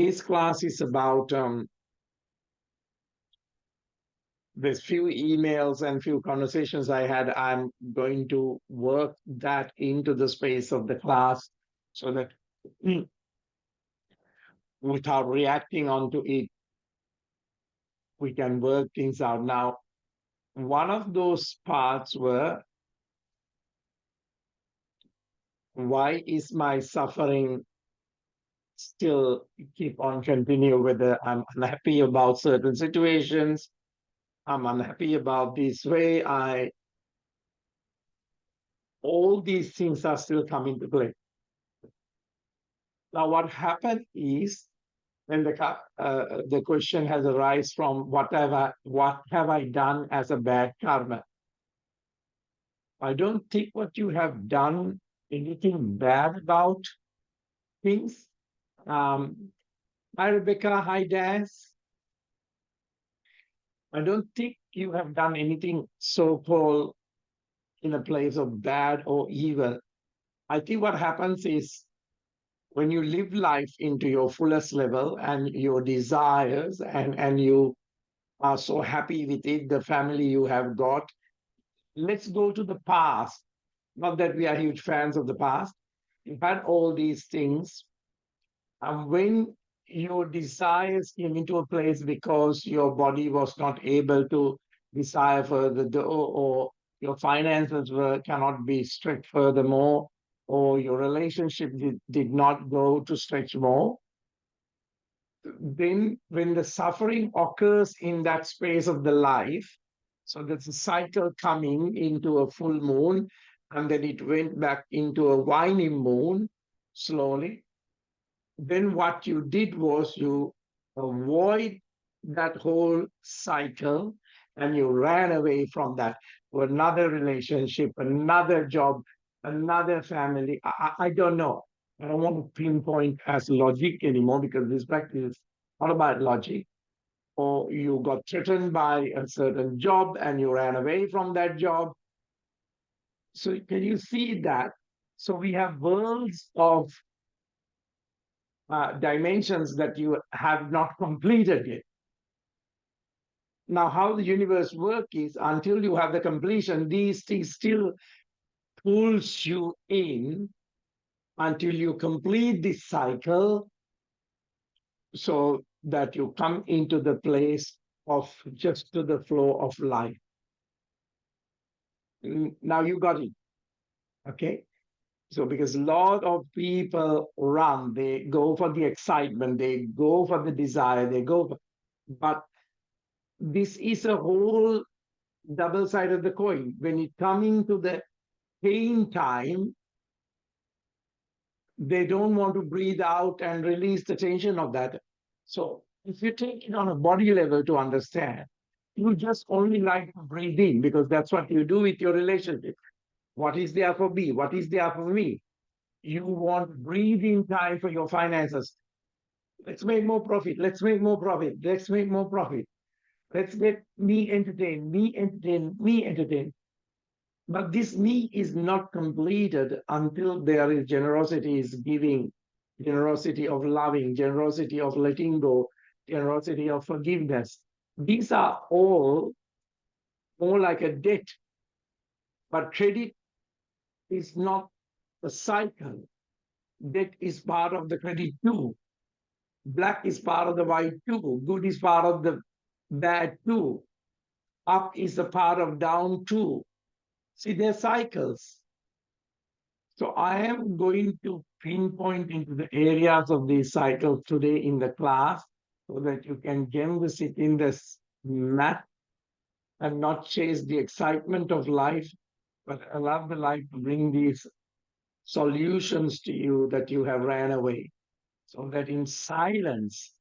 This class is about there's few emails and few conversations I had. I'm going to work that into the space of the class so that without reacting onto it, we can work things out. Now, one of those parts were, why is my suffering still keep on continue, whether I'm unhappy about certain situations, I'm unhappy about this way, all these things are still coming to play. Now, what happened is when the question has arisen from what have I done as a bad karma? I don't think what you have done anything bad about things. Hi Rebecca, hi Daz. I don't think you have done anything so-called in a place of bad or evil. I think what happens is when you live life into your fullest level and your desires and you are so happy with it, the family you have got, let's go to the past. Not that we are huge fans of the past. You've had all these things. And when your desires came into a place because your body was not able to desire further, or your finances cannot be stretched furthermore, or your relationship did not go to stretch more, then when the suffering occurs in that space of the life, so there's a cycle coming into a full moon, and then it went back into a waning moon slowly. Then what you did was you avoid that whole cycle and you ran away from that to another relationship, another job, another family. I don't know. I don't want to pinpoint as logic anymore because this practice is not about logic. Or you got threatened by a certain job and you ran away from that job. So can you see that? So we have worlds of dimensions that you have not completed yet. Now, how the universe works is until you have the completion, these things still pulls you in until you complete this cycle so that you come into the place of just to the flow of life. Now you got it. Okay. So because a lot of people run, they go for the excitement, they go for the desire, but this is a whole double side of the coin. When it coming to the pain time, they don't want to breathe out and release the tension of that. So if you take it on a body level to understand, you just only like to breathe in because that's what you do with your relationship. What is there for me? What is there for me? You want breathing time for your finances. Let's make more profit. Let's make more profit. Let's make more profit. Let's get me entertained, me entertained, me entertained. But this me is not completed until there is generosity is giving, generosity of loving, generosity of letting go, generosity of forgiveness. These are all more like a debt, but credit is not a cycle. Debt is part of the credit too. Black is part of the white too. Good is part of the bad too. Up is a part of down too. See, they're cycles. So I am going to pinpoint into the areas of these cycles today in the class so that you can gem sit in this mat and not chase the excitement of life, but allow the life to bring these solutions to you that you have ran away. So that in silence,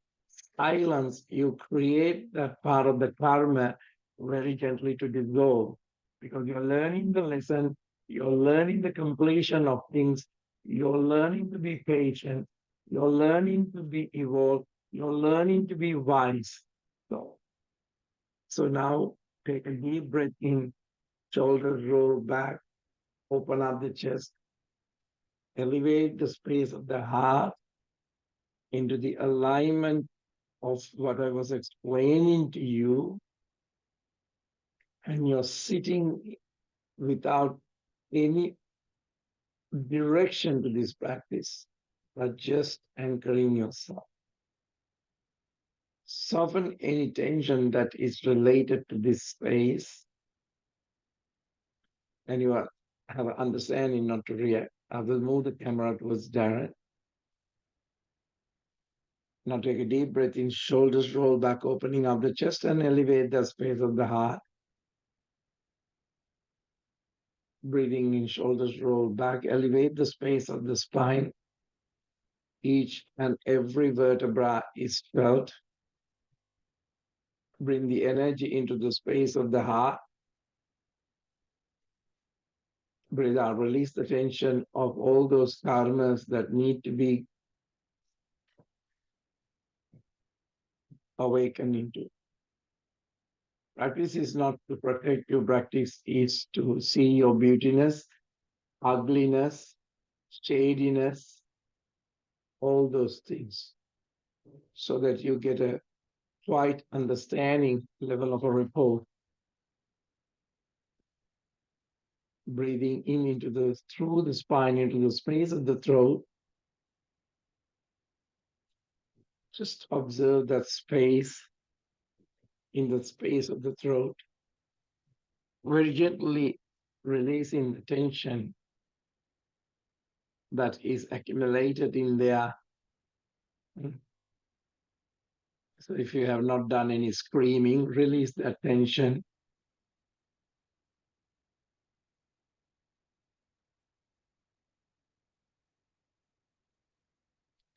you create that part of the karma very gently to dissolve because you're learning the lesson, you're learning the completion of things, you're learning to be patient, you're learning to be evolved, you're learning to be wise. So now take a deep breath in, shoulders roll back, open up the chest, elevate the space of the heart, into the alignment of what I was explaining to you, and you're sitting without any direction to this practice, but just anchoring yourself. Soften any tension that is related to this space, and you have an understanding not to react. I will move the camera towards Darren. Now take a deep breath in, shoulders roll back, opening up the chest and elevate the space of the heart. Breathing in, shoulders roll back, elevate the space of the spine. Each and every vertebra is felt. Bring the energy into the space of the heart. Breathe out, release the tension of all those karmas that need to be awakened into. Practice is not to protect you, practice is to see your beautiness, ugliness, shadiness, all those things, so that you get a quite understanding level of a rapport. Breathing in into through the spine, into the space of the throat. Just observe that space, in the space of the throat. Very gently releasing the tension that is accumulated in there. So if you have not done any screaming, release that tension.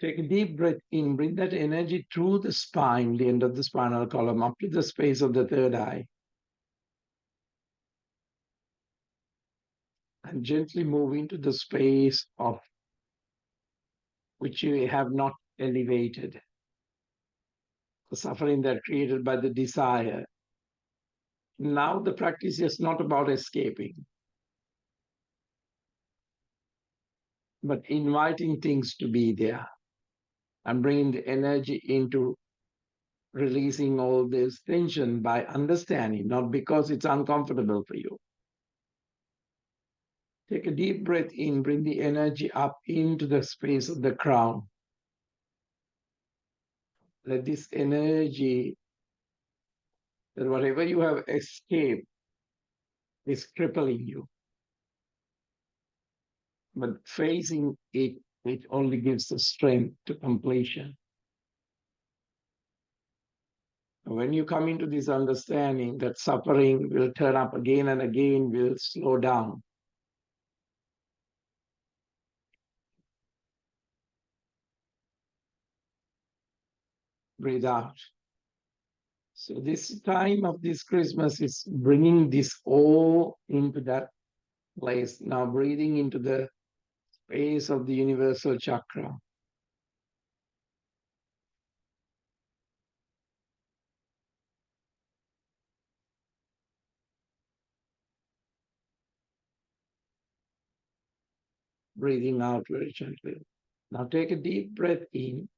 Take a deep breath in, bring that energy through the spine, the end of the spinal column, up to the space of the third eye. And gently move into the space of which you have not elevated. The suffering that created by the desire. Now the practice is not about escaping, but inviting things to be there and bringing the energy into releasing all this tension by understanding, not because it's uncomfortable for you. Take a deep breath in, bring the energy up into the space of the crown. Let this energy, that whatever you have escaped is crippling you. But facing it, it only gives the strength to completion. When you come into this understanding that suffering will turn up again and again, will slow down. Breathe out. So this time of this Christmas is bringing this all into that place. Now breathing into the space of the universal chakra. Breathing out very gently. Now take a deep breath in.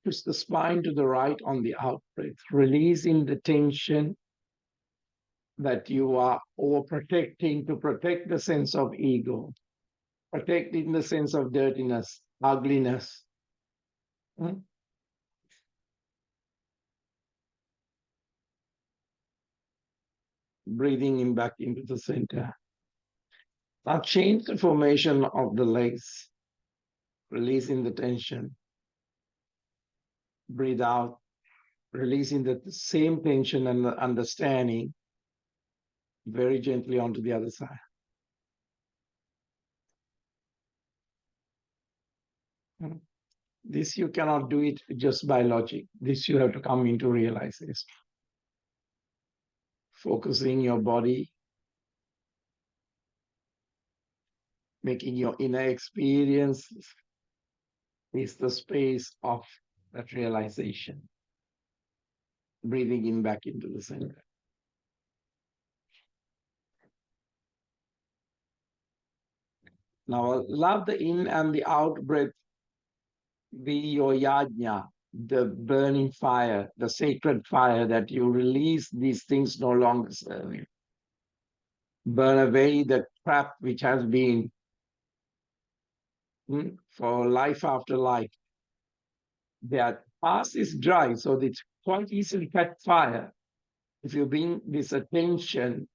Twist the spine to the right on the out breath, releasing the tension that you are overprotecting to protect the sense of ego, protecting the sense of dirtiness, ugliness. Breathing in back into the center. Now change the formation of the legs, releasing the tension. Breathe out, releasing the same tension and the understanding very gently onto the other side. This you cannot do it just by logic. This you have to come into realization. Focusing your body, making your inner experience is the space of that realization. Breathing in back into the center. Now allow the in and the out breath be your yajna, the burning fire, the sacred fire that you release these things no longer serve you. Burn away the crap which has been for life after life. That past is dry, so it's quite easily catch fire if you bring this attention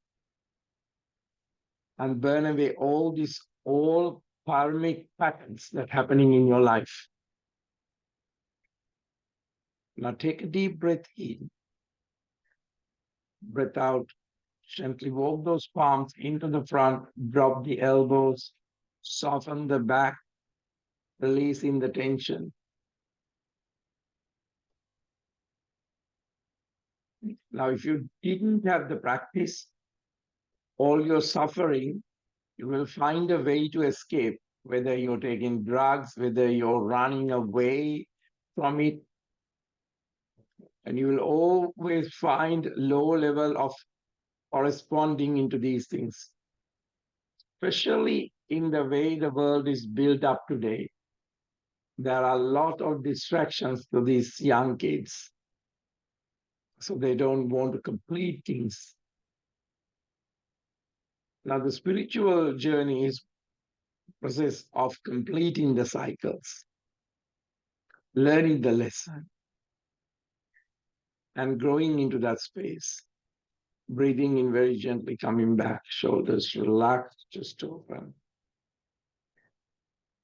and burn away all these old karmic patterns that are happening in your life. Now take a deep breath in, breath out, gently walk those palms into the front, drop the elbows, soften the back, releasing the tension. Now, if you didn't have the practice, all your suffering, you will find a way to escape, whether you're taking drugs, whether you're running away from it, and you will always find low level of corresponding into these things, especially in the way the world is built up today. There are a lot of distractions to these young kids, so they don't want to complete things. Now, the spiritual journey is process of completing the cycles, learning the lesson, and growing into that space. Breathing in very gently, coming back, shoulders relaxed, just open.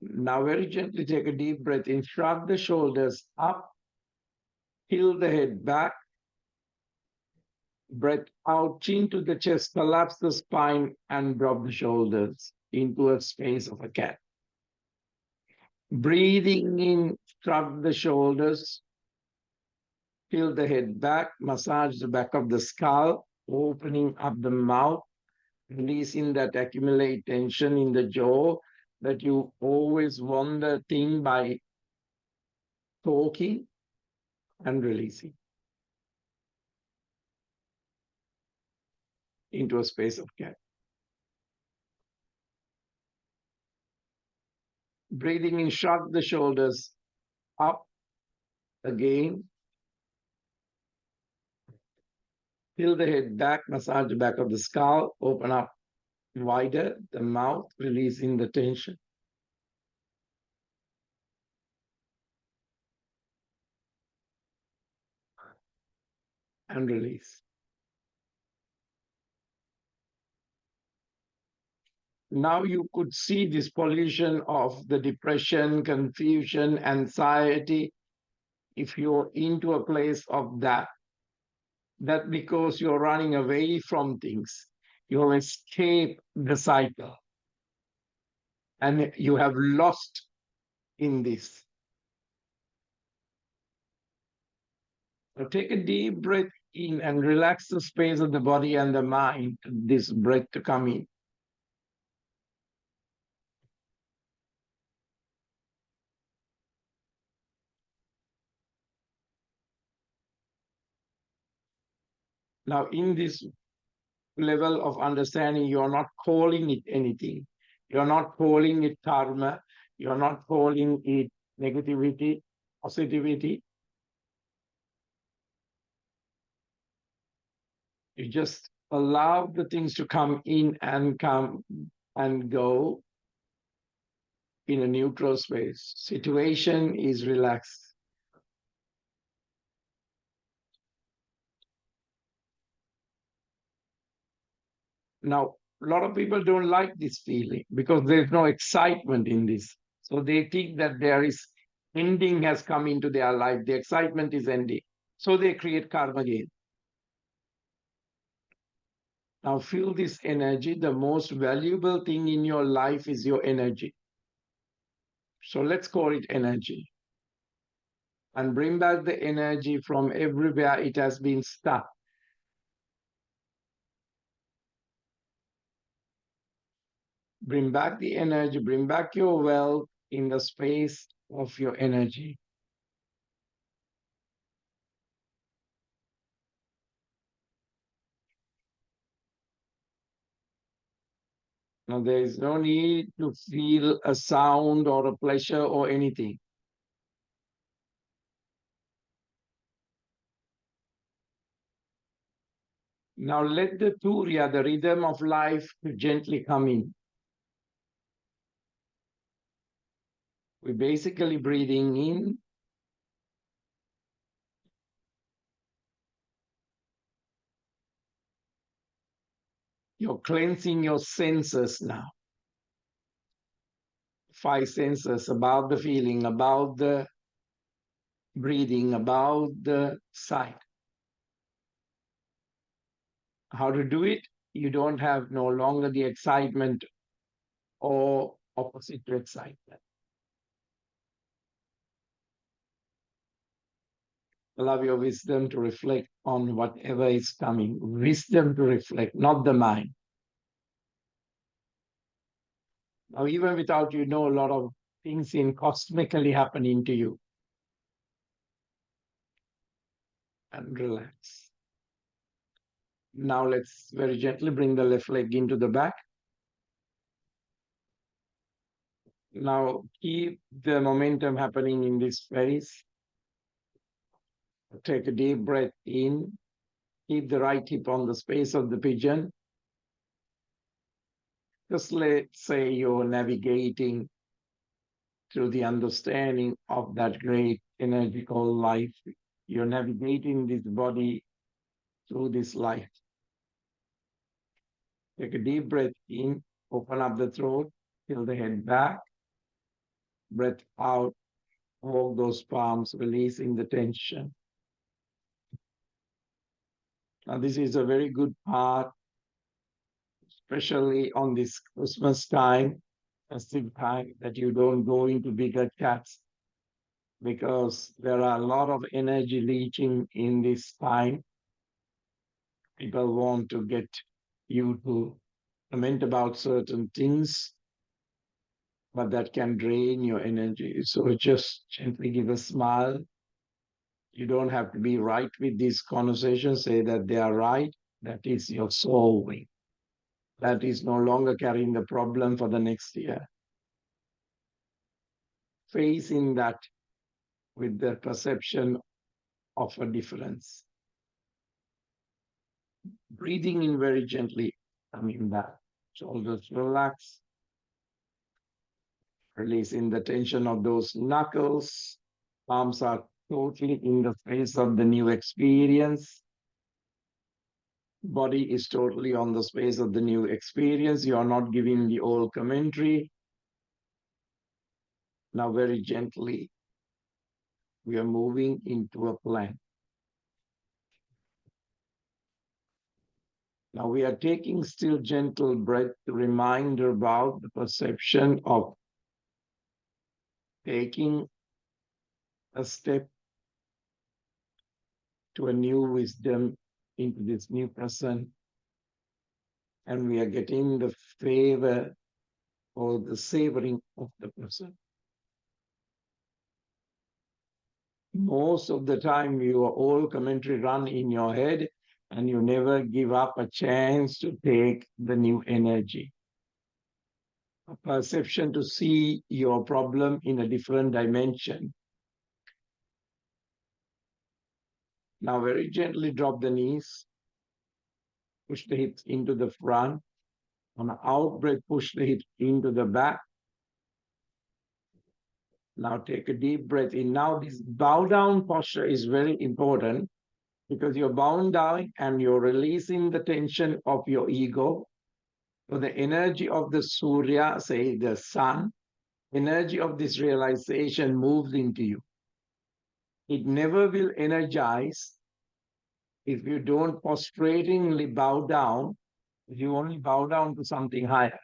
Now, very gently take a deep breath in, shrug the shoulders up, tilt the head back, breath out, chin to the chest, collapse the spine, and drop the shoulders into a space of a cat. Breathing in, shrug the shoulders, tilt the head back, massage the back of the skull, opening up the mouth, releasing that accumulate tension in the jaw that you always want the thing by talking, and releasing into a space of cat. Breathing in, shrug the shoulders up again, tilt the head back, massage the back of the skull, open up wider the mouth, releasing the tension. And release. Now you could see this pollution of the depression, confusion, anxiety. If you're into a place of that, that because you're running away from things, you escape the cycle and you have lost in this. So take a deep breath in and relax the space of the body and the mind, this breath to come in. Now, in this level of understanding, you're not calling it anything. You're not calling it karma. You're not calling it negativity, positivity. You just allow the things to come in and come and go in a neutral space. Situation is relaxed. Now, a lot of people don't like this feeling because there's no excitement in this. So they think that there is ending has come into their life. The excitement is ending. So they create karma again. Now feel this energy. The most valuable thing in your life is your energy. So let's call it energy. And bring back the energy from everywhere it has been stuck. Bring back the energy, bring back your wealth in the space of your energy. Now, there is no need to feel a sound or a pleasure or anything. Now, let the turiya, the rhythm of life, to gently come in. We're basically breathing in. You're cleansing your senses now. 5 senses, about the feeling, about the breathing, about the sight. How to do it? You don't have no longer the excitement or opposite to excitement. Allow your wisdom to reflect on whatever is coming. Wisdom to reflect, not the mind. Now, even without you know a lot of things in cosmically happening to you. And relax. Now let's very gently bring the left leg into the back. Now keep the momentum happening in this face. Take a deep breath in. Keep the right hip on the space of the pigeon. Just let's say you're navigating through the understanding of that great energy called life. You're navigating this body through this life. Take a deep breath in, open up the throat, tilt the head back, breath out, walk those palms, releasing the tension. Now, this is a very good part, especially on this Christmas time, festive time, that you don't go into bigger chats because there are a lot of energy leaching in this time. People want to get you to comment about certain things, but that can drain your energy. So just gently give a smile. You don't have to be right with these conversations, say that they are right. That is your soul way. That is no longer carrying the problem for the next year. Facing that with the perception of a difference. Breathing in very gently, coming back. Shoulders relax. Releasing the tension of those knuckles. Palms are totally in the face of the new experience. Body is totally on the space of the new experience. You are not giving the old commentary. Now, very gently, we are moving into a plan. Now, we are taking still gentle breath to remind about the perception of taking a step to a new wisdom into this new person. And we are getting the favor or the savoring of the person. Most of the time, your old commentary run in your head, and you never give up a chance to take the new energy. A perception to see your problem in a different dimension. Now, very gently drop the knees, push the hips into the front. On an out breath, push the hips into the back. Now, take a deep breath in. Now, this bow down posture is very important because you're bowing down and you're releasing the tension of your ego. So the energy of the Surya, say the sun, energy of this realization moves into you. It never will energize if you don't prostratingly bow down, if you only bow down to something higher.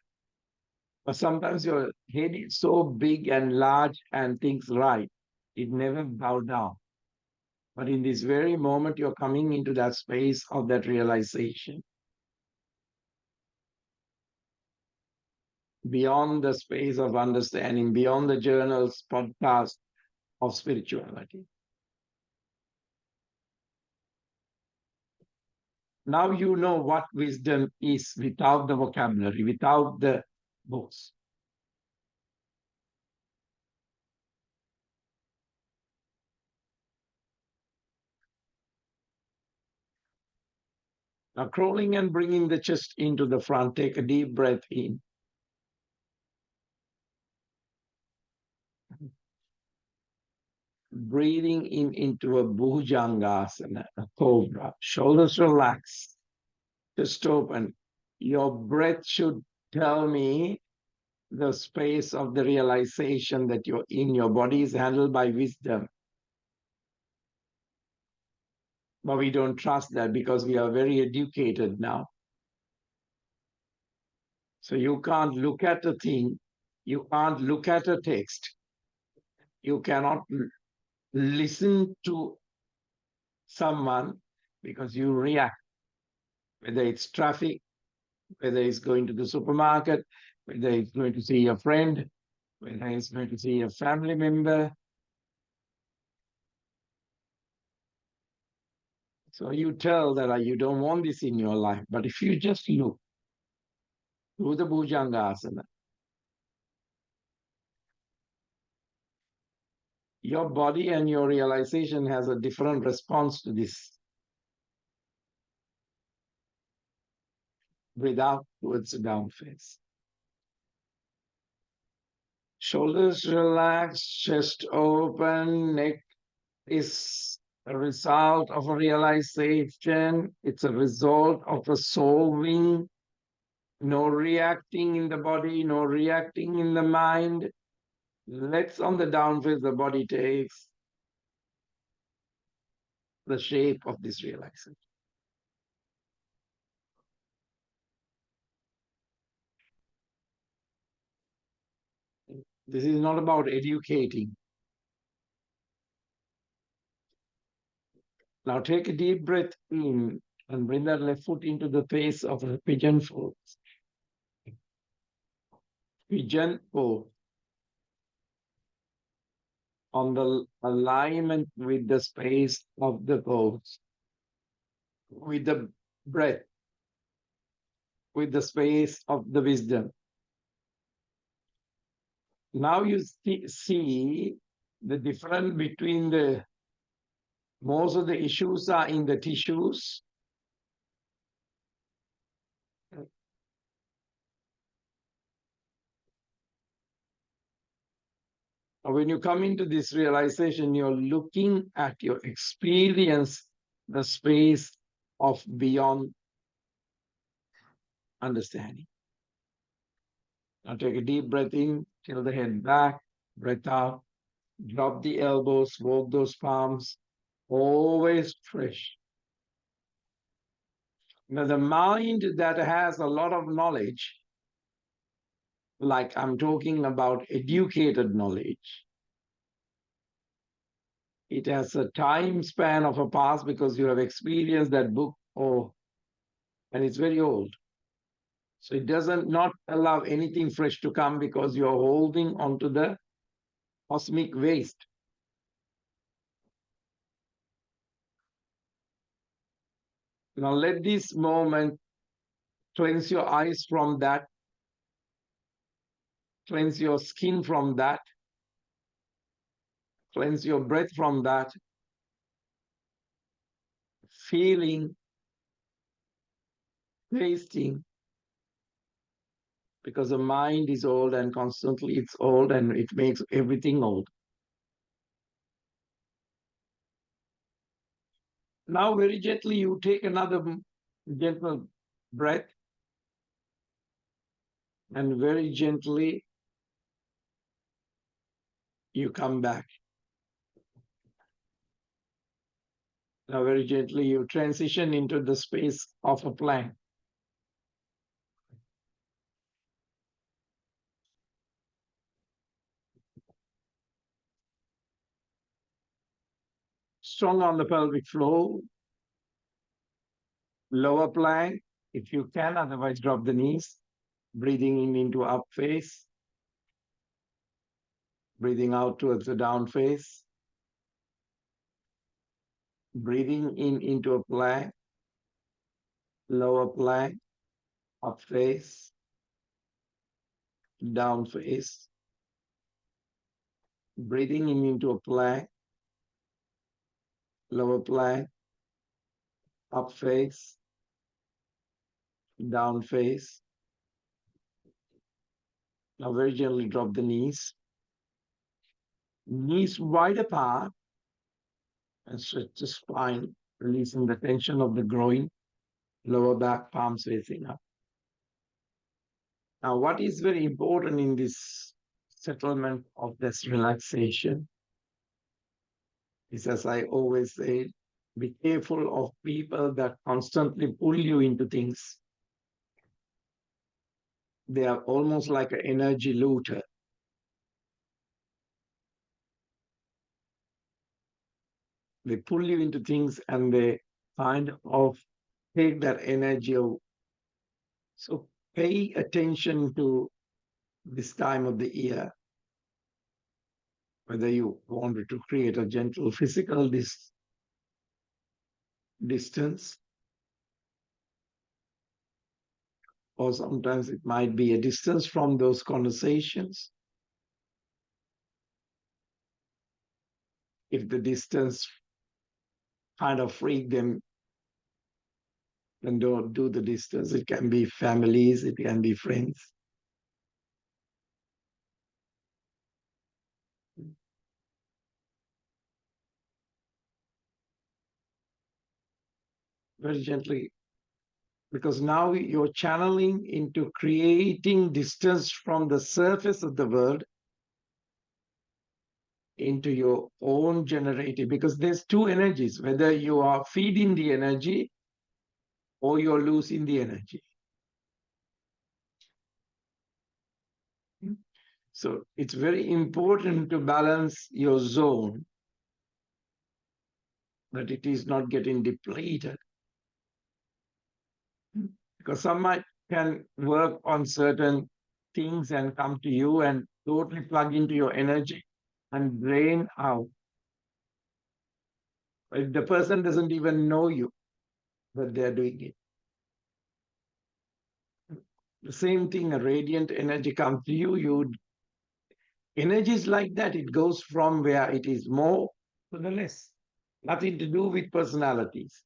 But sometimes your head is so big and large and things right, it never bow down. But in this very moment, you're coming into that space of that realization. Beyond the space of understanding, beyond the journals, podcast of spirituality. Now you know what wisdom is without the vocabulary, without the books. Now, crawling and bringing the chest into the front, take a deep breath in. Breathing in into a bhujangasana, a cobra. Shoulders relax, just open. Your breath should tell me the space of the realization that you're in. Your body is handled by wisdom. But we don't trust that because we are very educated now. So you can't look at a thing, you can't look at a text, you cannot listen to someone because you react, whether it's traffic, whether it's going to the supermarket, whether it's going to see a friend, whether it's going to see a family member. So you tell that you don't want this in your life. But if you just look through the Bhujangasana, your body and your realization has a different response to this. Breathe out towards the down face. Shoulders relaxed, chest open, neck is a result of a realization. It's a result of a solving. No reacting in the body, no reacting in the mind. Let's on the down face, the body takes the shape of this relaxation. This is not about educating. Now take a deep breath in and bring that left foot into the face of a pigeon pose. Pigeon pose. On the alignment with the space of the pose, with the breath, with the space of the wisdom. Now you see the difference between the, most of the issues are in the tissues. When you come into this realization, you're looking at your experience, the space of beyond understanding. Now take a deep breath in, tilt the head back, breath out, drop the elbows, walk those palms, always fresh. Now the mind that has a lot of knowledge, like I'm talking about educated knowledge, it has a time span of a past because you have experienced that book, and it's very old. So it doesn't not allow anything fresh to come because you're holding onto the cosmic waste. Now let this moment cleanse your eyes from that, cleanse your skin from that, cleanse your breath from that, feeling, tasting, because the mind is old and constantly it's old and it makes everything old. Now very gently you take another gentle breath and very gently you come back. Now very gently you transition into the space of a plank. Strong on the pelvic floor, lower plank if you can, otherwise drop the knees. Breathing in into up face, breathing out towards the down face, breathing in into a plank, lower plank, up face, down face, breathing in into a plank, lower plank, up face, down face. Now very gently drop the knees. Knees wide apart and stretch the spine, releasing the tension of the groin, lower back, palms facing up. Now, what is very important in this settlement of this relaxation is, as I always say, be careful of people that constantly pull you into things. They are almost like an energy looter. They pull you into things and they kind of take that energy away. So pay attention to this time of the year, whether you wanted to create a gentle physical distance, or sometimes it might be a distance from those conversations. If the distance kind of freak them, then don't do the distance. It can be families, it can be friends. Very gently, because now you're channeling into creating distance from the surface of the world into your own generative, because there's two energies, whether you are feeding the energy or you're losing the energy. So it's very important to balance your zone, that it is not getting depleted. Because some can work on certain things and come to you and totally plug into your energy and drain out. If the person doesn't even know you, that they're doing it. The same thing, a radiant energy comes to you. Energy is like that. It goes from where it is more to the less. Nothing to do with personalities.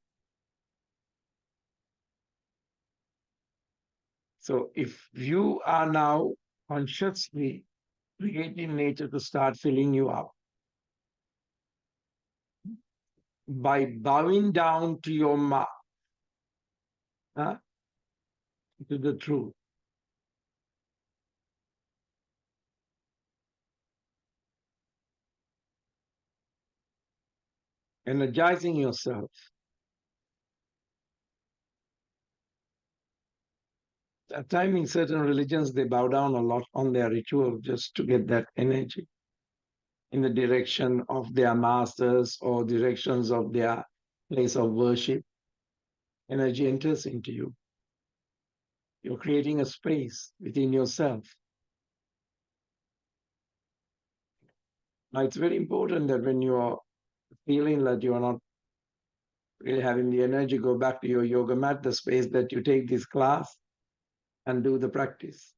So if you are now consciously creating nature to start filling you up by bowing down to your to the truth. Energizing yourself. At times in certain religions, they bow down a lot on their ritual just to get that energy in the direction of their masters or directions of their place of worship. Energy enters into you. You're creating a space within yourself. Now, it's very important that when you're feeling that you're not really having the energy, go back to your yoga mat, the space that you take this class, and do the practice.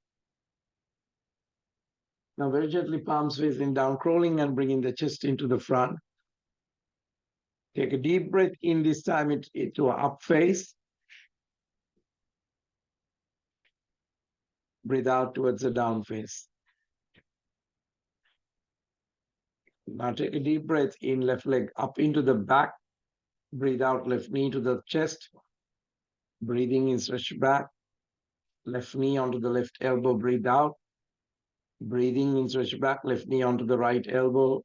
Now, very gently, palms facing down, crawling and bringing the chest into the front. Take a deep breath in this time to an up face. Breathe out towards the down face. Now take a deep breath in, left leg up into the back. Breathe out, left knee to the chest. Breathing in, stretch back. Left knee onto the left elbow, breathe out. Breathing in, stretch back, left knee onto the right elbow.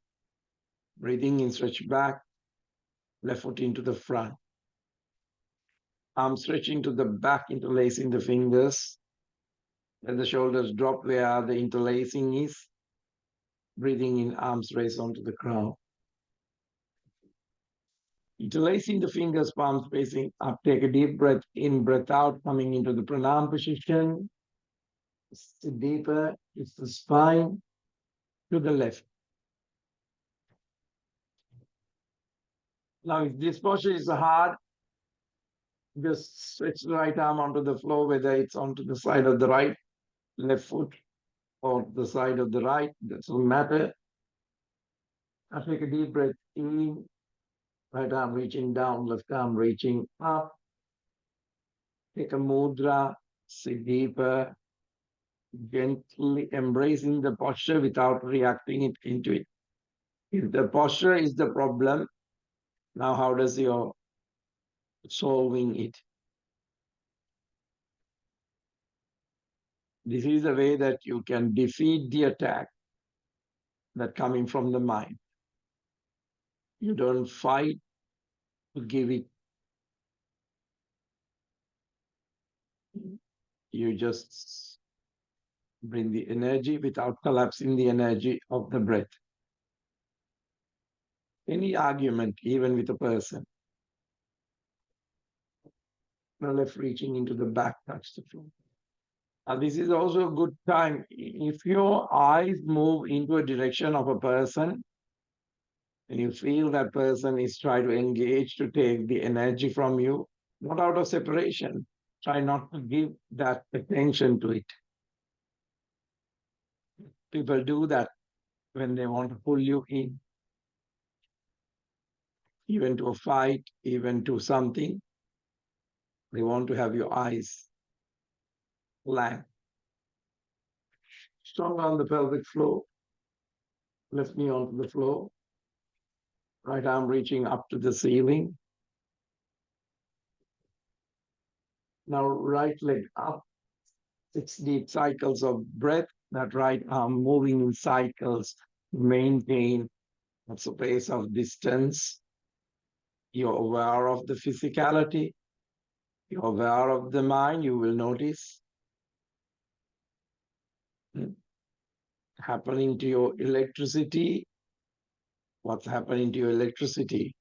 Breathing in, stretch back, left foot into the front. Arm stretching to the back, interlacing the fingers. Let the shoulders drop where the interlacing is. Breathing in, arms raise onto the ground. Interlacing the fingers, palms facing up. Take a deep breath in, breath out, coming into the pranam position. Sit deeper, it's the spine to the left. Now, if this posture is hard, Just switch the right arm onto the floor, whether it's onto the side of the right, left foot, or the side of the right, doesn't matter. Now take a deep breath in, right arm reaching down, left arm reaching up. Take a mudra, sit deeper, gently embracing the posture without reacting it into it. If the posture is the problem, now how does your solving it? This is the way that you can defeat the attack that coming from the mind. You don't fight to give it. You just bring the energy without collapsing the energy of the breath. Any argument, even with a person, the left reaching into the back, touch the floor. And this is also a good time. If your eyes move into a direction of a person, and you feel that person is trying to engage to take the energy from you, not out of separation, try not to give that attention to it. People do that when they want to pull you in, even to a fight, even to something. They want to have your eyes blank. Strong on the pelvic floor, left knee onto the floor, right arm reaching up to the ceiling. Now right leg up, 6 deep cycles of breath, that right arm moving in cycles, maintain a space of distance. You're aware of the physicality, you're aware of the mind, you will notice happening to your electricity, what's happening to your electricity.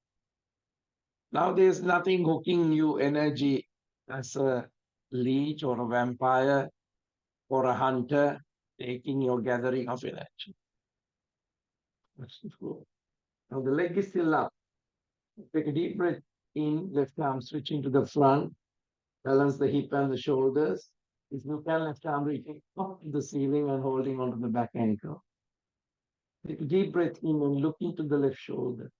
Now there's nothing hooking you energy as a leech or a vampire or a hunter taking your gathering of energy. That's the flow. Now the leg is still up. Take a deep breath in, left arm switching to the front, balance the hip and the shoulders. If you can, left arm reaching up to the ceiling and holding onto the back ankle. Take a deep breath in and look into the left shoulder.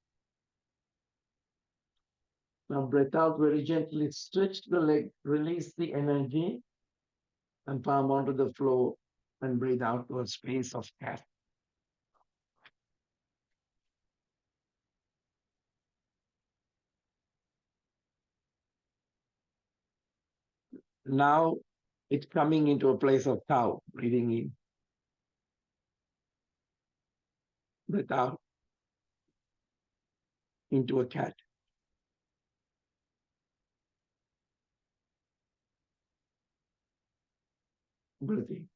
Now breath out very gently, stretch the leg, release the energy, and palm onto the floor and breathe out to a space of cat. Now it's coming into a place of cow, breathing in, breath out into a cat. Breathing.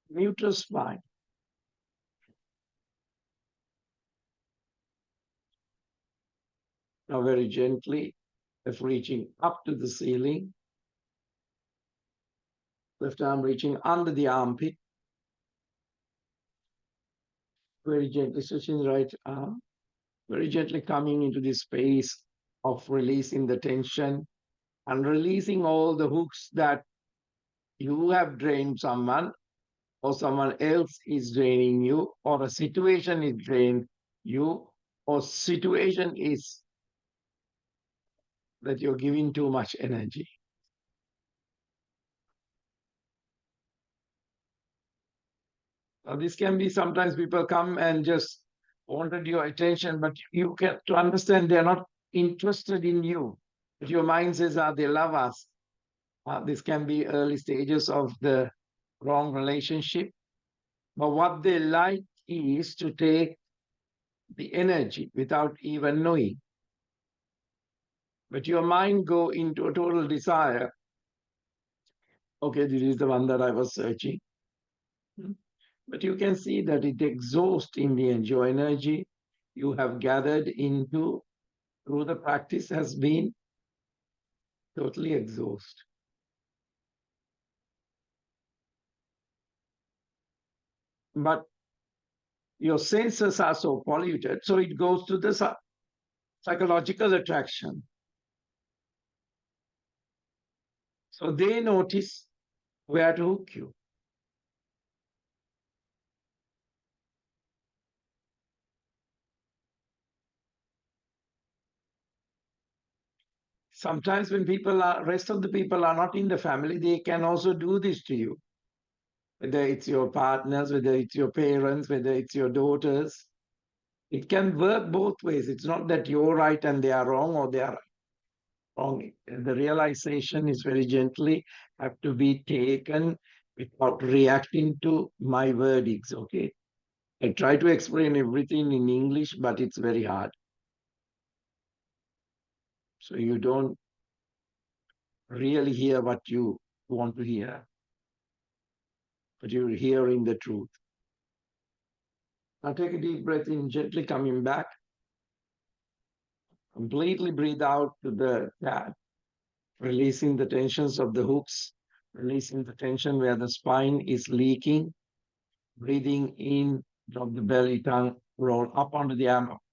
Neutral spine. Now very gently, left reaching up to the ceiling, left arm reaching under the armpit, very gently switching the right arm, very gently coming into this space of releasing the tension and releasing all the hooks that you have drained someone or someone else is draining you or a situation is drained you or situation is that you're giving too much energy. Now, this can be sometimes people come and just wanted your attention, but you get to understand they're not interested in you. But your mind says, they love us. This can be early stages of the wrong relationship. But what they like is to take the energy without even knowing. But your mind go into a total desire. Okay, this is the one that I was searching. But you can see that it exhausts in the end. Your energy you have gathered into through the practice has been totally exhausted. But your senses are so polluted, so it goes to the psychological attraction. So they notice where to hook you. Sometimes when rest of the people are not in the family, they can also do this to you. Whether it's your partners, whether it's your parents, whether it's your daughters. It can work both ways. It's not that you're right and they are wrong or they are wrong. The realization is very gently have to be taken without reacting to my verdicts. Okay. I try to explain everything in English, but it's very hard. So you don't really hear what you want to hear, but you're hearing the truth. Now take a deep breath in, gently coming back. Completely breathe out to the cat, releasing the tensions of the hooks, releasing the tension where the spine is leaking, breathing in, drop the belly, tongue, roll up onto the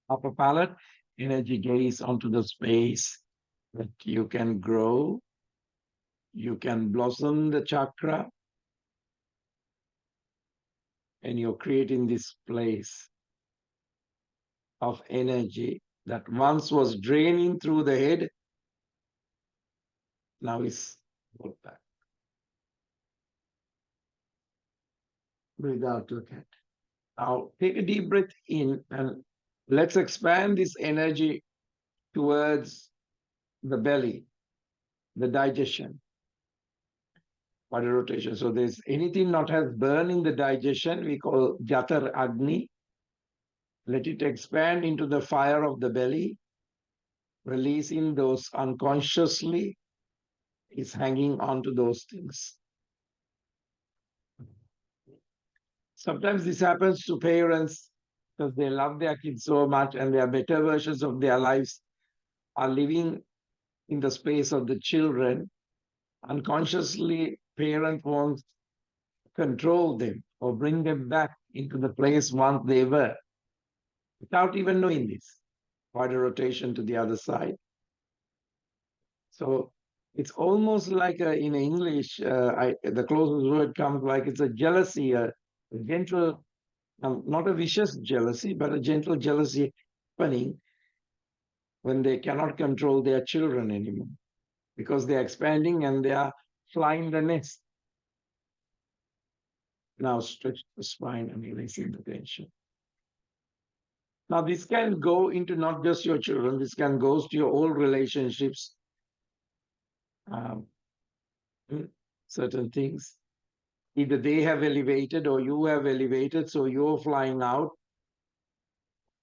upper palate, energy gaze onto the space that you can grow, you can blossom the chakra, and you're creating this place of energy that once was draining through the head, now is put back. Breathe out to cat. Now take a deep breath in and let's expand this energy towards the belly, the digestion, body rotation. So there's anything not has burn in the digestion, we call Jatar Agni. Let it expand into the fire of the belly, releasing those unconsciously is hanging on to those things. Sometimes this happens to parents because they love their kids so much and their better versions of their lives are living in the space of the children. Unconsciously, parent wants to control them or bring them back into the place once they were without even knowing this. Body rotation to the other side. So it's almost like in English, the closest word comes like it's a jealousy, a gentle, not a vicious jealousy, but a gentle jealousy happening when they cannot control their children anymore because they're expanding and they are flying the nest. Now stretch the spine and releasing the tension. Now this can go into not just your children, this can go to your old relationships, um, certain things. Either they have elevated or you have elevated, so you're flying out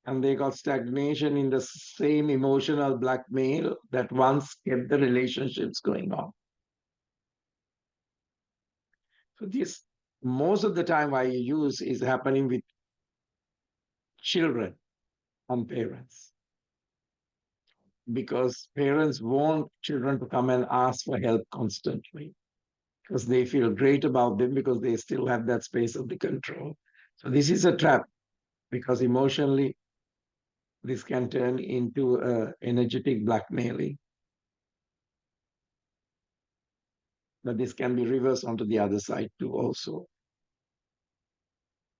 and they got stagnation in the same emotional blackmail that once kept the relationships going on. So this, most of the time why you use is happening with children and parents. Because parents want children to come and ask for help constantly because they feel great about them because they still have that space of the control. So this is a trap because emotionally this can turn into energetic blackmailing. But this can be reversed onto the other side too also.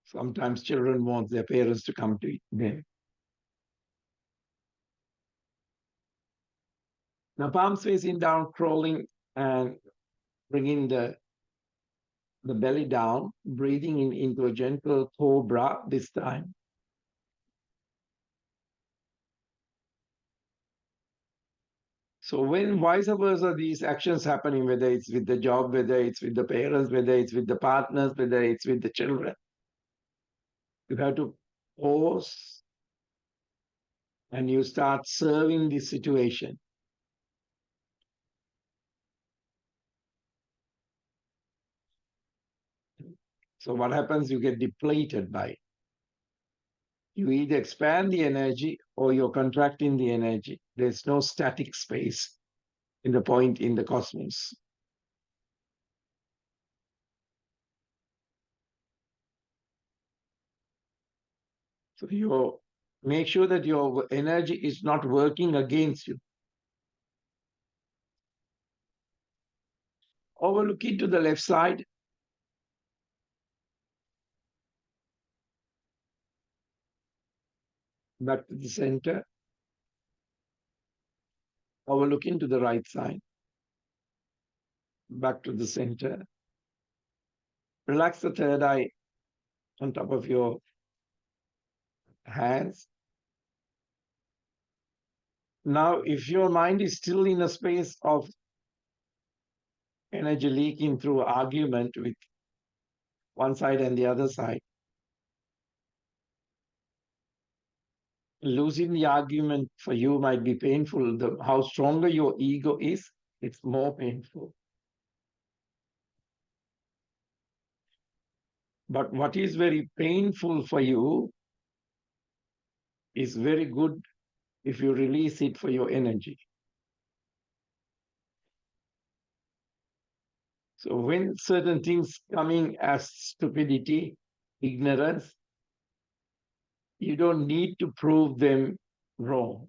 Sometimes children want their parents to come to them. Now palms facing down, crawling and bringing the belly down, breathing in into a gentle cobra this time. So when vice versa, these actions happening, whether it's with the job, whether it's with the parents, whether it's with the partners, whether it's with the children, you have to pause and you start serving the situation. So what happens? You get depleted by it. You either expand the energy or you're contracting the energy. There's no static space in the point in the cosmos. So you're Make sure that your energy is not working against you. Overlooking to the left side. Back to the center. Overlooking to the right side. Back to the center. Relax the third eye on top of your hands. Now, if your mind is still in a space of energy leaking through argument with one side and the other side, losing the argument for you might be painful. How stronger your ego is, it's more painful. But what is very painful for you is very good if you release it for your energy. So when certain things coming as stupidity, ignorance, you don't need to prove them wrong.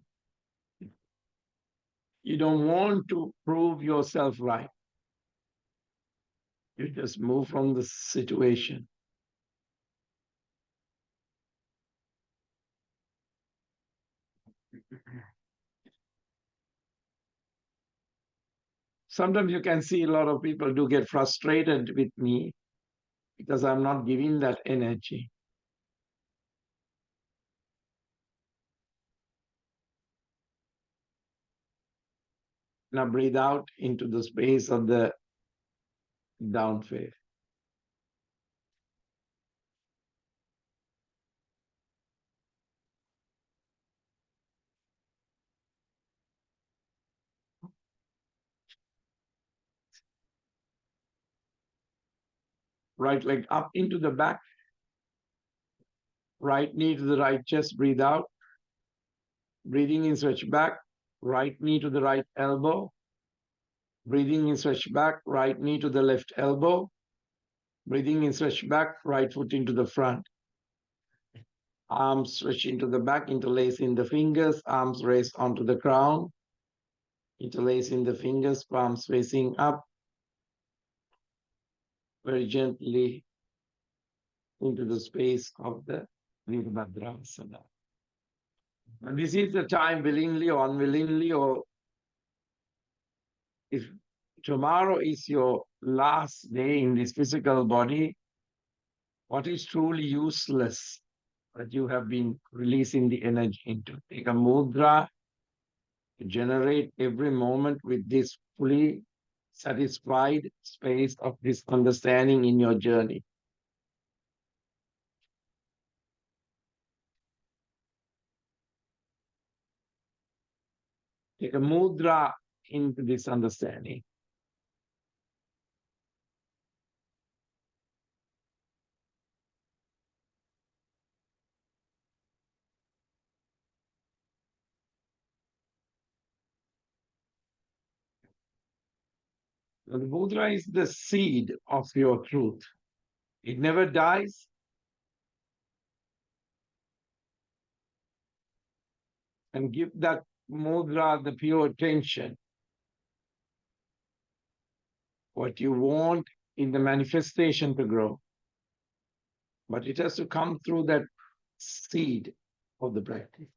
You don't want to prove yourself right. You just move from the situation. Sometimes you can see a lot of people do get frustrated with me because I'm not giving that energy. Now breathe out into the space of the down phase. Right leg up into the back. Right knee to the right chest, breathe out. Breathing in, stretch back. Right knee to the right elbow. Breathing in, stretch back. Right knee to the left elbow. Breathing in, stretch back. Right foot into the front. Arms stretch into the back, interlace in the fingers. Arms raised onto the crown. Interlace in the fingers, palms facing up. Very gently into the space of the Virabhadrasana. And this is the time, willingly or unwillingly, or if tomorrow is your last day in this physical body, what is truly useless that you have been releasing the energy into? Take a mudra to generate every moment with this fully satisfied space of this understanding in your journey. Take a mudra into this understanding. Now, the mudra is the seed of your truth. It never dies. And give that mudra the pure attention. What you want in the manifestation to grow. But it has to come through that seed of the practice.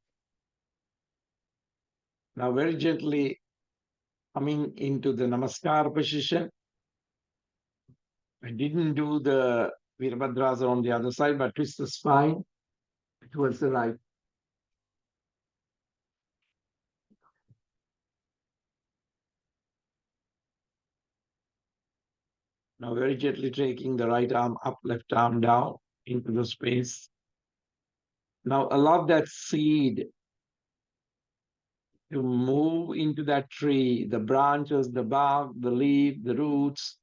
Now, very gently coming into the namaskar position. I didn't do the Virabhadrasana on the other side, but twist the spine towards the right. Now, very gently taking the right arm up, left arm down into the space. Now, allow that seed to move into that tree, the branches, the bark, the leaf, the roots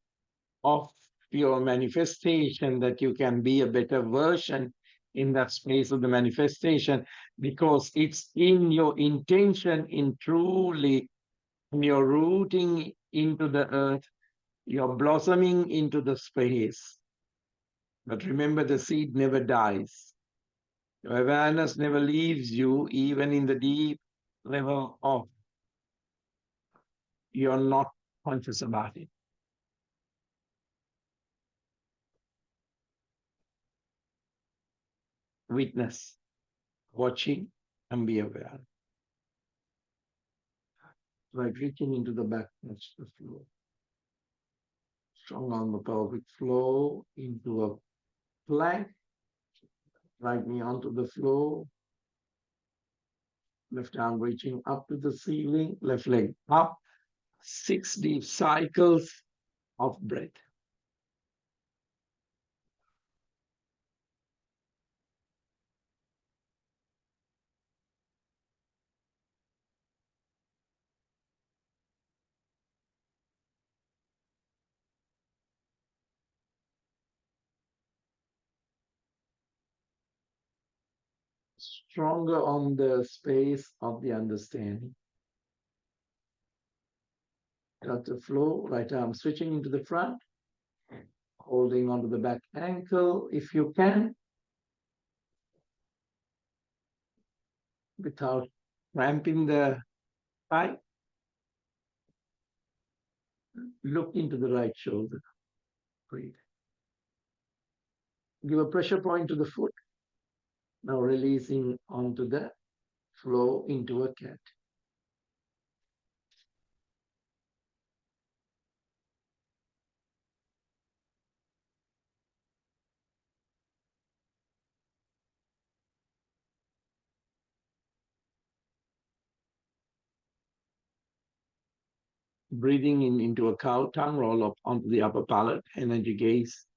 of your manifestation, that you can be a better version in that space of the manifestation, because it's in your intention, in truly, in your rooting into the earth, you're blossoming into the space. But remember, the seed never dies. Your awareness never leaves you, even in the deep level of you're not conscious about it. Witness, watching, and be aware. Like reaching into the back, touch the floor. Strong on the pelvic floor, into a plank. Right knee onto the floor. Left arm reaching up to the ceiling. Left leg up. 6 deep cycles of breath. Stronger on the space of the understanding. Touch the floor, right arm switching into the front, holding onto the back ankle if you can, without cramping the thigh. Look into the right shoulder. Breathe. Give a pressure point to the foot. Now releasing onto the flow into a cat. Breathing in into a cow, tongue roll up onto the upper palate, energy gaze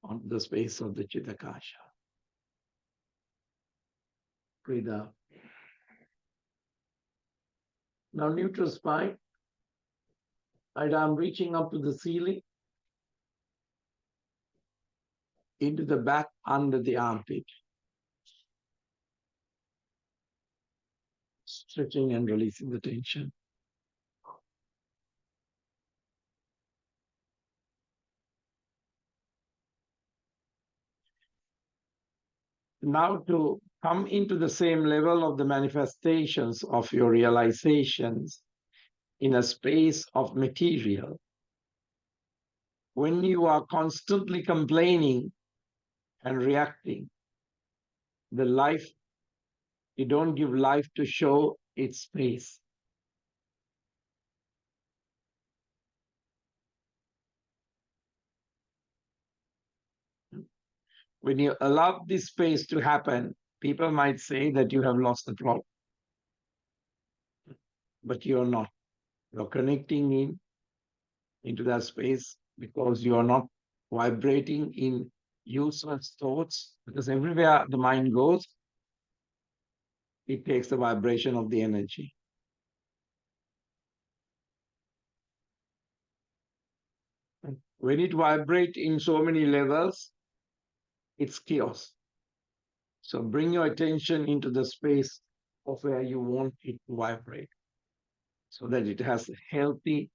onto the space of the Chitakasha. Breathe out. Now neutral spine. Right arm reaching up to the ceiling, into the back under the armpit. Stretching and releasing the tension. Now to come into the same level of the manifestations of your realizations in a space of material. When you are constantly complaining and reacting, the life, you don't give life to show its space. When you allow this space to happen, people might say that you have lost the plot, but you're not. You're connecting into that space because you are not vibrating in useless thoughts, because everywhere the mind goes, it takes the vibration of the energy. When it vibrates in so many levels, it's chaos. So bring your attention into the space of where you want it to vibrate, so that it has healthy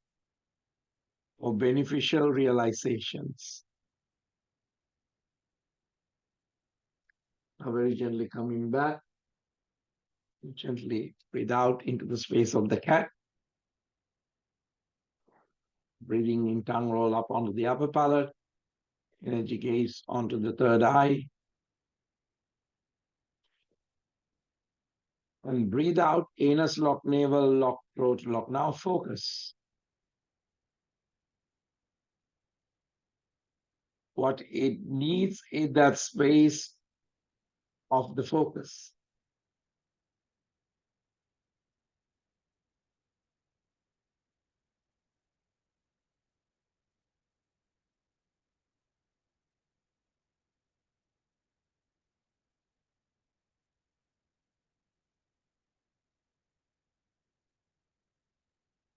or beneficial realizations. Now very gently coming back, gently breathe out into the space of the cat. Breathing in, tongue roll up onto the upper palate, energy gaze onto the third eye. And breathe out, anus lock, navel lock, throat lock. Now focus. What it needs is that space of the focus.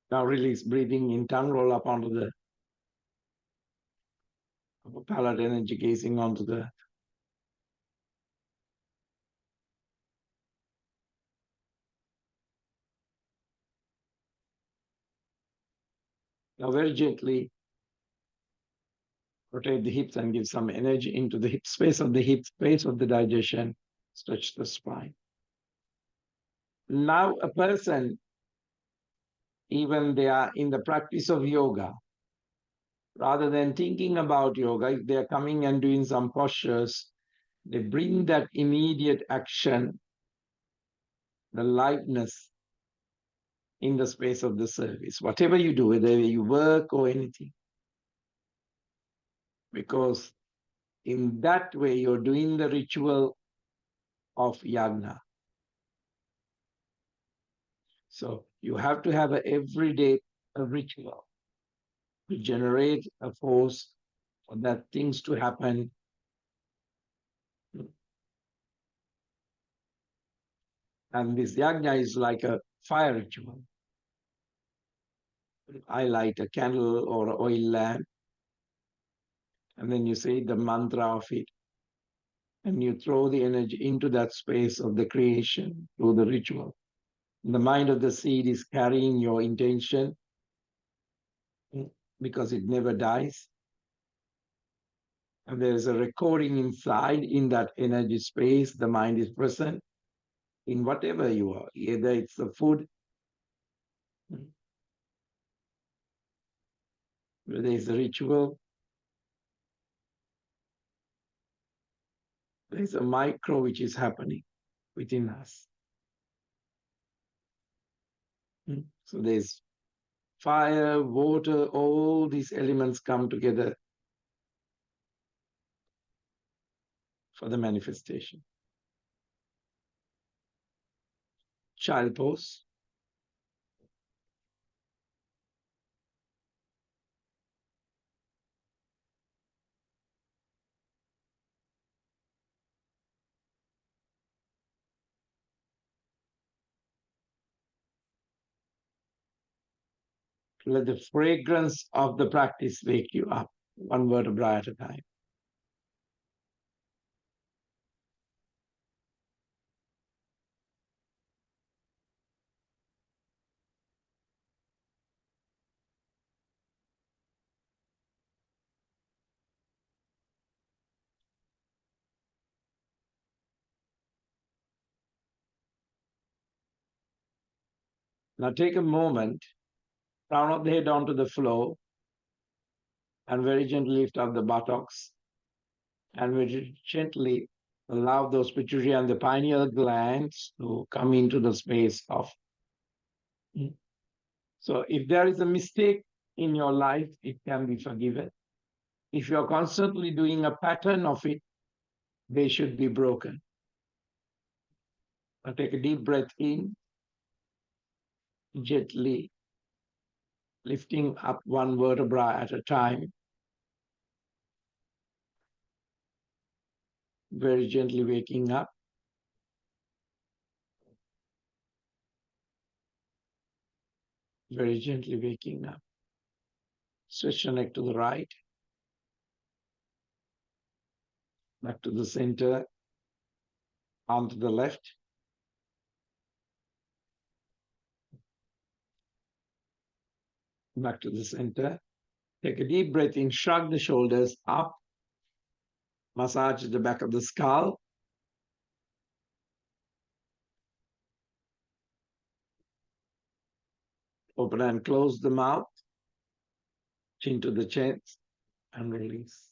Now release, breathing in, tongue roll up onto the upper palate, energy gazing onto the now very gently rotate the hips and give some energy into the hip space of the digestion, Stretch the spine. Now a person, even they are in the practice of yoga, rather than thinking about yoga, if they are coming and doing some postures, they bring that immediate action, the lightness in the space of the service, whatever you do, whether you work or anything. Because in that way, you're doing the ritual of yagna. So you have to have every day a ritual to generate a force for that things to happen. And this yagna is like a fire ritual. I light a candle or an oil lamp, and then you say the mantra of it, and you throw the energy into that space of the creation through the ritual. The mind of the seed is carrying your intention because it never dies. And there's a recording inside in that energy space. The mind is present in whatever you are, either it's the food, whether it's a ritual, there's a micro which is happening within us. So there's fire, water, all these elements come together for the manifestation. Child pose. Let the fragrance of the practice wake you up, one vertebra at a time. Now take a moment, crown of the head onto the floor, and very gently lift up the buttocks, and very gently allow those pituitary and the pineal glands to come into the space of. So if there is a mistake in your life, it can be forgiven. If you're constantly doing a pattern of it, they should be broken. Now take a deep breath in, gently lifting up one vertebra at a time, very gently waking up. Very gently waking up. Stretch your neck to the right, back to the center, arm to the left. Back to the center. Take a deep breath in, shrug the shoulders up, massage the back of the skull. Open and close the mouth, chin to the chest, and release.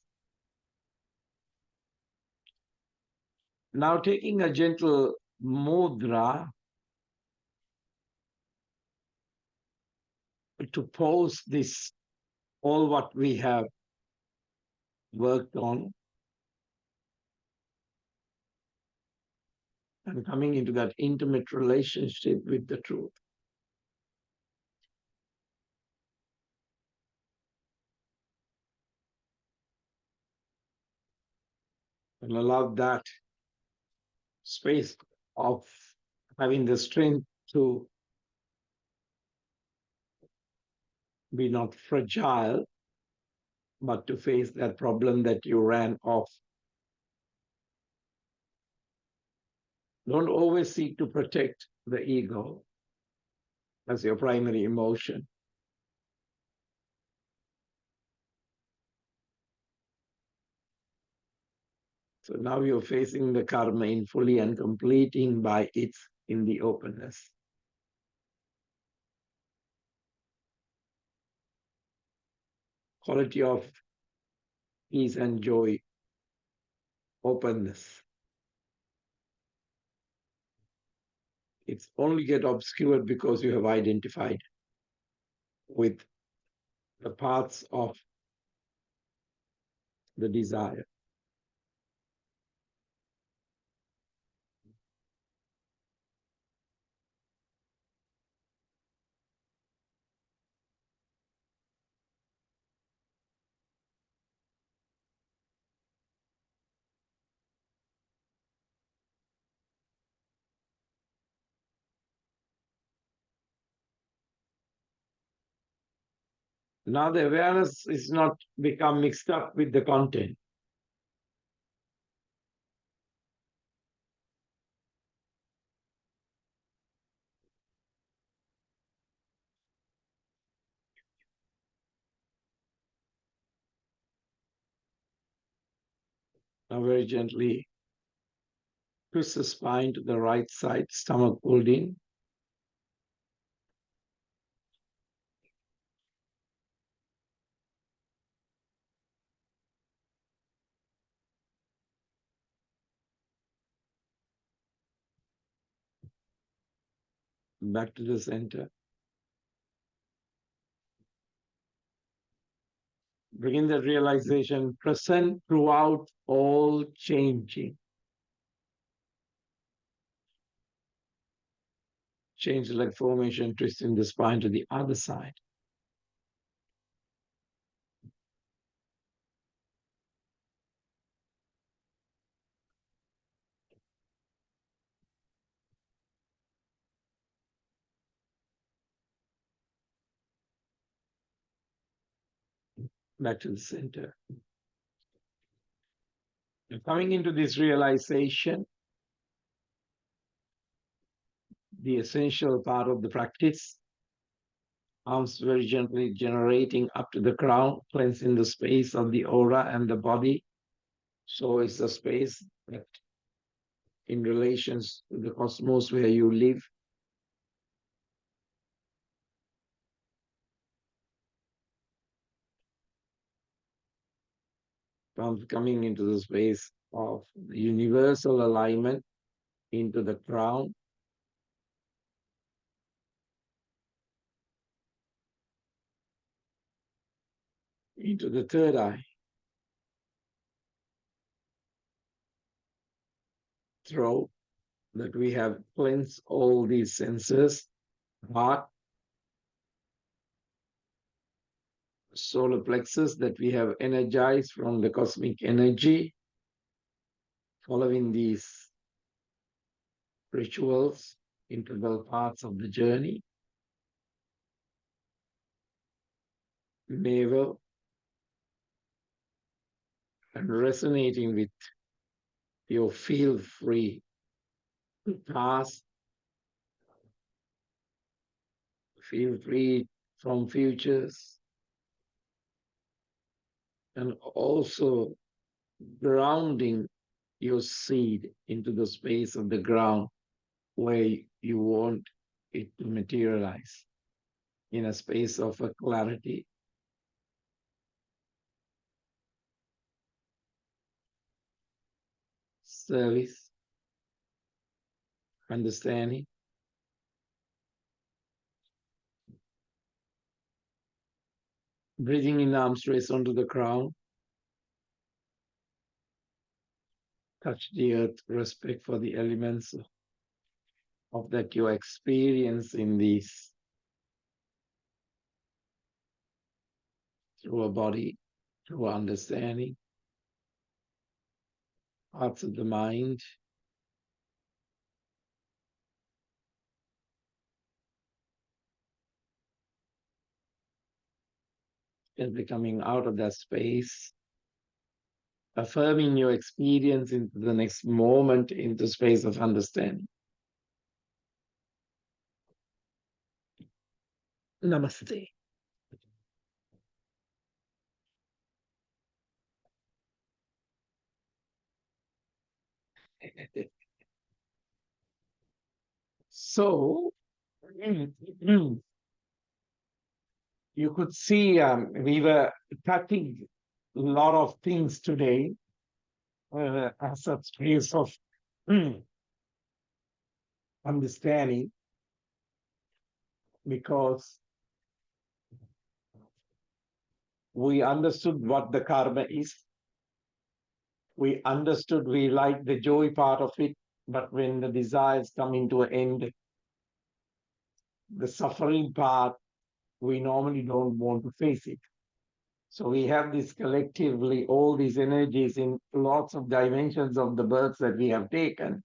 Now taking a gentle mudra to pose this, all what we have worked on, and coming into that intimate relationship with the truth. And allow that space of having the strength to be not fragile, but to face that problem that you ran off. Don't always seek to protect the ego as your primary emotion. So now you're facing the karma in fully and completing by its in the openness. Quality of peace and joy, openness. It's only get obscured because you have identified with the parts of the desire. Now the awareness is not become mixed up with the content. Now very gently twist the spine to the right side, stomach pulled in. Back to the center. Bring the realization present throughout all changing. Change the leg formation, twisting the spine to the other side. Back to the center. And coming into this realization, the essential part of the practice, arms very gently generating up to the crown, cleansing the space of the aura and the body. So it's the space that in relations to the cosmos where you live. Coming into the space of universal alignment into the crown. Into the third eye. Throat, that we have cleansed all these senses. Heart, solar plexus, that we have energized from the cosmic energy. Following these rituals, integral parts of the journey. Navel, and resonating with your feel free past, feel free from futures, and also grounding your seed into the space of the ground where you want it to materialize in a space of a clarity. Service, understanding. Breathing in, arms raised onto the crown. Touch the earth, respect for the elements of that you experience in these through a body, through understanding, parts of the mind. And becoming out of that space, affirming your experience into the next moment, into space of understanding. Namaste. So you could see we were touching a lot of things today as a space of understanding because we understood what the karma is. We understood we like the joy part of it, but when the desires come into an end, the suffering part, we normally don't want to face it. So we have this collectively, all these energies in lots of dimensions of the births that we have taken,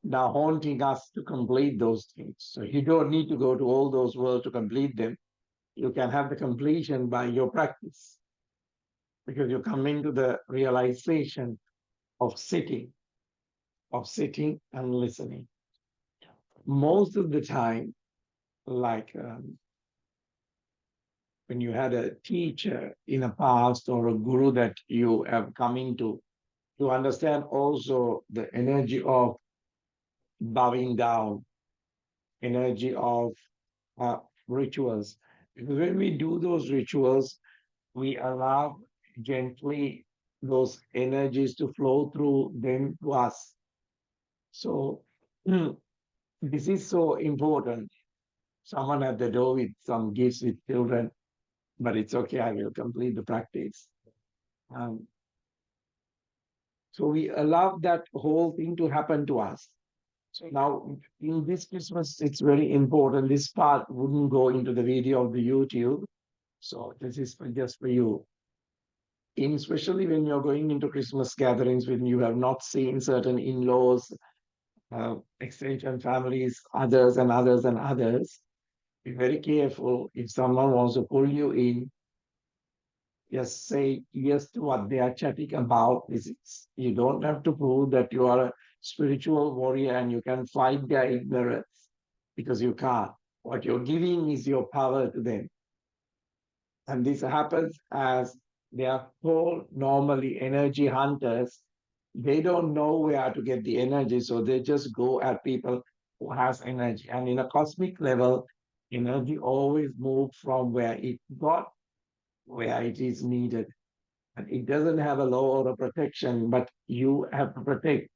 now haunting us to complete those things. So you don't need to go to all those worlds to complete them. You can have the completion by your practice because you come into the realization of sitting and listening. Most of the time, like when you had a teacher in a past or a guru that you have come into, to understand also the energy of bowing down, energy of uh, rituals. Because when we do those rituals, we allow gently those energies to flow through them to us. So this is so important. Someone at the door with some gifts with children, but it's okay, I will complete the practice. Um, so we allow that whole thing to happen to us. So now in this Christmas, it's very important. This part wouldn't go into the video of the YouTube. So this is just for you. Especially when you're going into Christmas gatherings, when you have not seen certain in-laws, extension families, others and others and others, be very careful. If someone wants to pull you in, just say yes to what they are chatting about. You don't have to prove that you are a spiritual warrior and you can fight their ignorance because you can't. What you're giving is your power to them. And this happens as they are called normally energy hunters. They don't know where to get the energy, so they just go at people who has energy. And in a cosmic level, energy always moves from where it got, where it is needed. And it doesn't have a law or a protection, but you have to protect.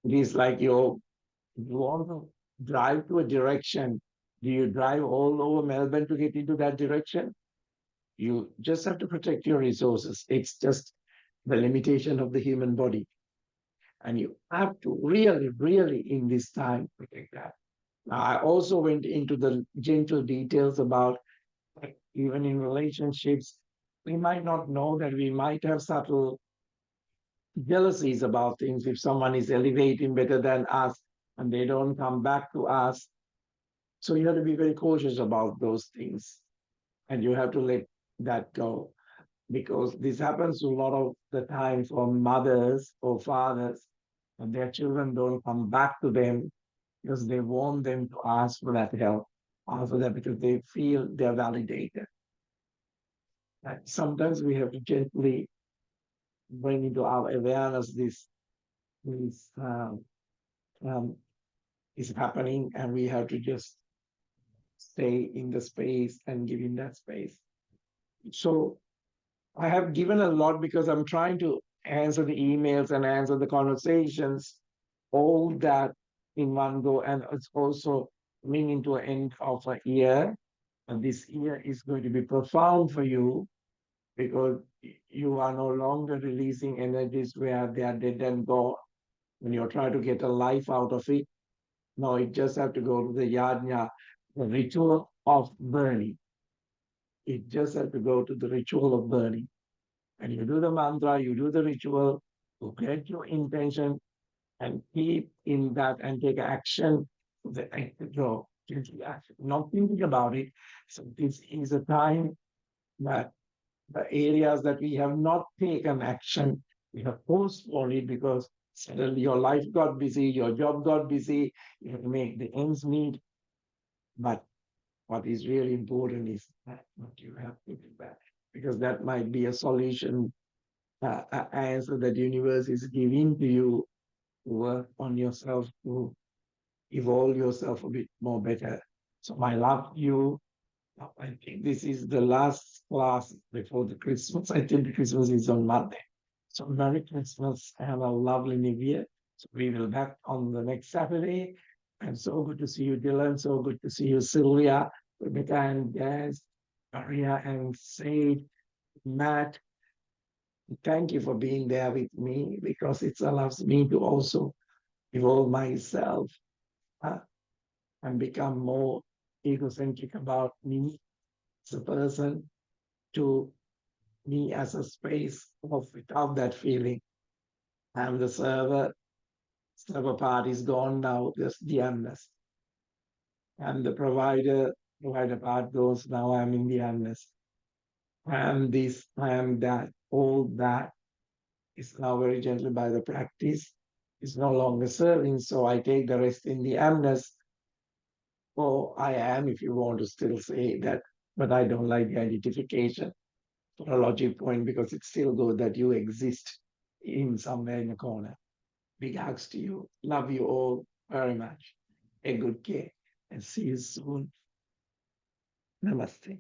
It is like you want to drive to a direction. Do you drive all over Melbourne to get into that direction? You just have to protect your resources. It's just the limitation of the human body. And you have to really, really in this time protect that. Now, I also went into the gentle details about like, even in relationships, we might not know that we might have subtle jealousies about things. If someone is elevating better than us and they don't come back to us, so you have to be very cautious about those things and you have to let that go because this happens a lot of the time for mothers or fathers and their children don't come back to them because they want them to ask for that help, ask for that because they feel they're validated. And sometimes we have to gently bring into our awareness this um, is happening, and we have to just stay in the space and give in that space. So I have given a lot because I'm trying to answer the emails and answer the conversations, all that in one go. And it's also coming into an end of a year. And this year is going to be profound for you because you are no longer releasing energies where they are dead and gone. When you're trying to get a life out of it, no, it just have to go to the yajna, the ritual of burning. It just have to go to the ritual of burning. And you do the mantra, you do the ritual, you get your intention and keep in that and take action. The go into action, not thinking about it. So this is a time that the areas that we have not taken action, we have postponed it because suddenly your life got busy, your job got busy, you have to make the ends meet. But what is really important is that what you have to do that because that might be a solution answer that universe is giving to you to work on yourself, to evolve yourself a bit more better. So my love to you. I think this is the last class before the Christmas. I think the Christmas is on Monday. So Merry Christmas. Have a lovely New Year. So we will back on the next Saturday. And so good to see you, Dylan. So good to see you, Sylvia, Rebecca and Gaz, Maria and Said, Matt. Thank you for being there with me because it allows me to also evolve myself, uh, and become more egocentric about me as a person, to me as a space of without that feeling. I'm the server part is gone now, just the endless. I'm the provider part goes now, I'm in the endless. I am this, I am that, all that is now very gently by the practice. Is no longer serving, so I take the rest in the endless. Or I am, if you want to still say that, but I don't like the identification for a logic point because it's still good that you exist in somewhere in a corner. Big hugs to you. Love you all very much. A good care and see you soon. Namaste.